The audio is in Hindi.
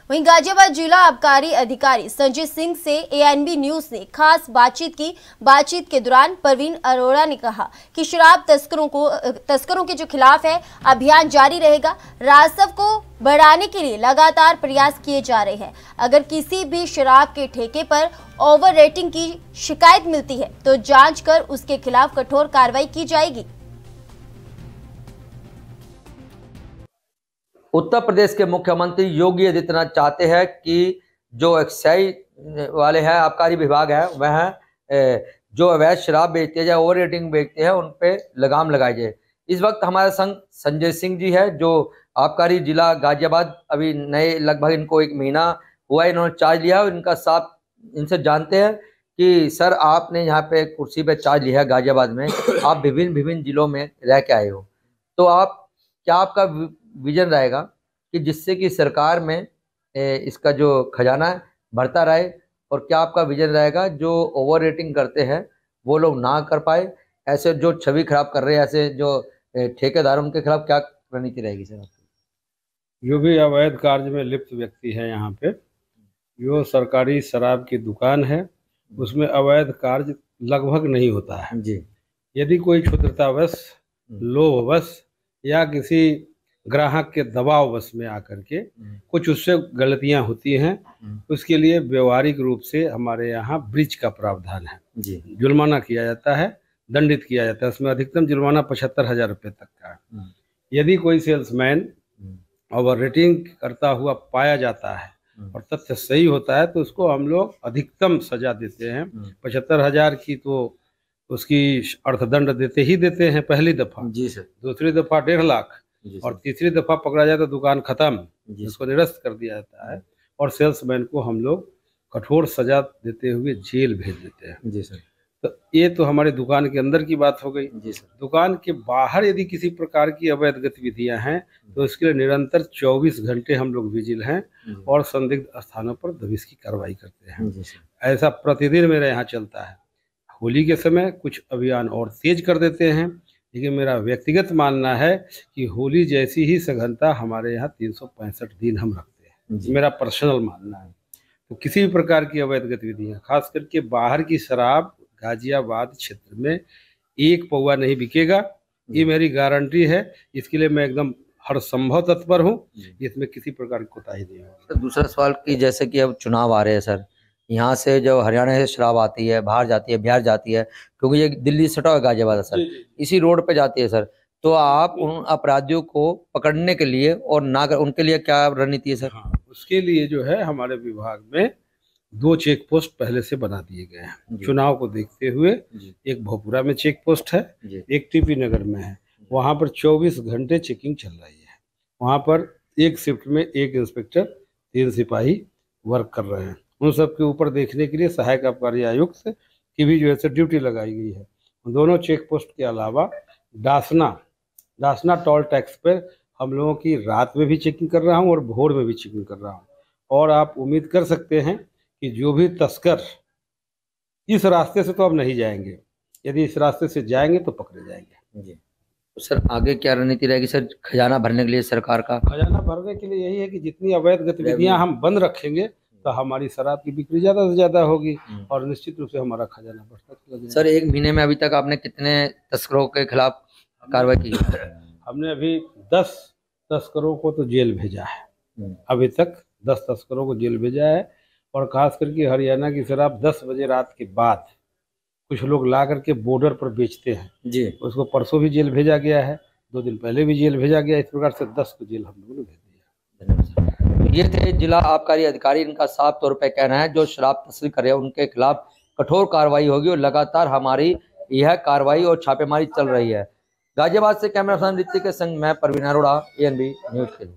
वहीं गाजियाबाद जिला आबकारी अधिकारी संजय सिंह से एएनबी न्यूज ने खास बातचीत की। बातचीत के दौरान परवीन अरोड़ा ने कहा कि शराब तस्करों के जो खिलाफ है अभियान जारी रहेगा। राजस्व को बढ़ाने के लिए लगातार प्रयास किए जा रहे हैं। अगर किसी भी शराब के ठेके पर ओवर रेटिंग की शिकायत मिलती है तो जांच कर उसके खिलाफ कठोर कार्रवाई की जाएगी। उत्तर प्रदेश के मुख्यमंत्री योगी आदित्यनाथ चाहते हैं कि जो एक्साइज वाले हैं, आबकारी विभाग है, वह जो अवैध शराब बेचते हैं या ओवर रेटिंग बेचते हैं उन पे लगाम लगाई जाए। इस वक्त हमारे संग संजय सिंह जी है, जो आबकारी जिला गाजियाबाद, अभी नए, लगभग इनको 1 महीना हुआ है इन्होंने चार्ज लिया। और इनका साफ इनसे जानते हैं कि सर, आपने यहाँ पे कुर्सी पे चार्ज लिया है गाजियाबाद में, आप विभिन्न जिलों में रह के आए हो, तो आपका विजन रहेगा कि जिससे कि सरकार में इसका जो खजाना है बढ़ता रहे, और क्या आपका विजन रहेगा जो ओवर रेटिंग करते हैं वो लोग ना कर पाए, ऐसे जो छवि खराब कर रहे हैं, ऐसे जो ठेकेदारों उनके खिलाफ क्या रणनीति रहेगी सर? जो भी अवैध कार्य में लिप्त व्यक्ति है, यहाँ पे जो सरकारी शराब की दुकान है उसमें अवैध कार्य लगभग नहीं होता है जी। यदि कोई क्षुद्रतावश, लोभवश या किसी ग्राहक के दबाववश में आकर के कुछ उससे गलतियां होती हैं, उसके लिए व्यवहारिक रूप से हमारे यहाँ ब्रीच का प्रावधान है जी। जुर्माना किया जाता है, दंडित किया जाता है। उसमें अधिकतम जुर्माना 75,000 रुपये तक का है। यदि कोई सेल्समैन ओवर रेटिंग करता हुआ पाया जाता है और तथ्य सही होता है तो उसको हम लोग अधिकतम सजा देते हैं। 75,000 की तो उसकी अर्थदंड देते हैं पहली दफा जी सर, दूसरी दफा 1.5 लाख और तीसरी दफा पकड़ा जाए तो दुकान खत्म, उसको निरस्त कर दिया जाता है। और सेल्समैन को हम लोग कठोर सजा देते हुए जेल भेज देते हैं जी सर। तो ये तो हमारे दुकान के अंदर की बात हो गई जी सर। दुकान के बाहर यदि किसी प्रकार की अवैध गतिविधियां हैं तो इसके लिए निरंतर 24 घंटे हम लोग विजिल हैं और संदिग्ध स्थानों पर दबिश की कार्रवाई करते हैं। ऐसा प्रतिदिन मेरे यहाँ चलता है। होली के समय कुछ अभियान और तेज कर देते हैं, लेकिन मेरा व्यक्तिगत मानना है कि होली जैसी ही सघनता हमारे यहाँ 365 दिन हम रखते हैं, मेरा पर्सनल मानना है। तो किसी भी प्रकार की अवैध गतिविधियाँ, खास करके बाहर की शराब गाजियाबाद क्षेत्र में 1 पौवा नहीं बिकेगा, ये मेरी गारंटी है। इसके लिए मैं एकदम हर संभव तत्पर हूँ, इसमें किसी प्रकार की कोताही नहीं होगी। दूसरा सवाल कि जैसे कि अब चुनाव आ रहे हैं सर, यहाँ से जो हरियाणा से शराब आती है, बाहर जाती है, बिहार जाती है, क्योंकि ये दिल्ली सटा हुआ गाजियाबाद है सर, इसी रोड पे जाती है सर, तो आप उन अपराधियों को पकड़ने के लिए और ना कर उनके लिए क्या रणनीति है सर? हाँ, उसके लिए जो है हमारे विभाग में 2 चेक पोस्ट पहले से बना दिए गए हैं चुनाव को देखते हुए। एक भोपुरा में चेक पोस्ट है, एक टीपी नगर में है। वहाँ पर 24 घंटे चेकिंग चल रही है। वहाँ पर एक शिफ्ट में 1 इंस्पेक्टर, 3 सिपाही वर्क कर रहे हैं। उन सब के ऊपर देखने के लिए सहायक आबकारी आयुक्त की भी जो है ड्यूटी लगाई गई है। दोनों चेक पोस्ट के अलावा डासना टोल टैक्स पर हम लोगों की रात में भी चेकिंग कर रहा हूं और भोर में भी चेकिंग कर रहा हूं। और आप उम्मीद कर सकते हैं कि जो भी तस्कर इस रास्ते से तो अब नहीं जाएंगे, यदि इस रास्ते से जाएंगे तो पकड़े जाएंगे जी। तो सर आगे क्या रणनीति रहेगी सर खजाना भरने के लिए? सरकार का खजाना भरने के लिए यही है कि जितनी अवैध गतिविधियां हम बंद रखेंगे तो हमारी शराब की बिक्री ज्यादा से ज्यादा होगी और निश्चित रूप से हमारा खजाना बढ़ता चला जाएगा। सर 1 महीने में अभी तक आपने कितने तस्करों के खिलाफ कार्रवाई की? हमने अभी 10 तस्करों को तो जेल भेजा है, अभी तक 10 तस्करों को जेल भेजा है। और खास करके हरियाणा की शराब 10 बजे रात के बाद कुछ लोग ला करके बॉर्डर पर बेचते हैं जी, उसको परसों भी जेल भेजा गया है, 2 दिन पहले भी जेल भेजा गया। इस प्रकार से 10 को जेल हम लोगों ने भेज दिया। ये थे जिला आबकारी अधिकारी, इनका साफ तौर पे कहना है जो शराब तस्करी कर रहे हैं उनके खिलाफ कठोर कार्रवाई होगी और लगातार हमारी यह कार्रवाई और छापेमारी चल रही है। गाजियाबाद से कैमरा पर्सन ऋतिक के संग मैं परवीन अरोड़ा, एएनबी न्यूज के लिए।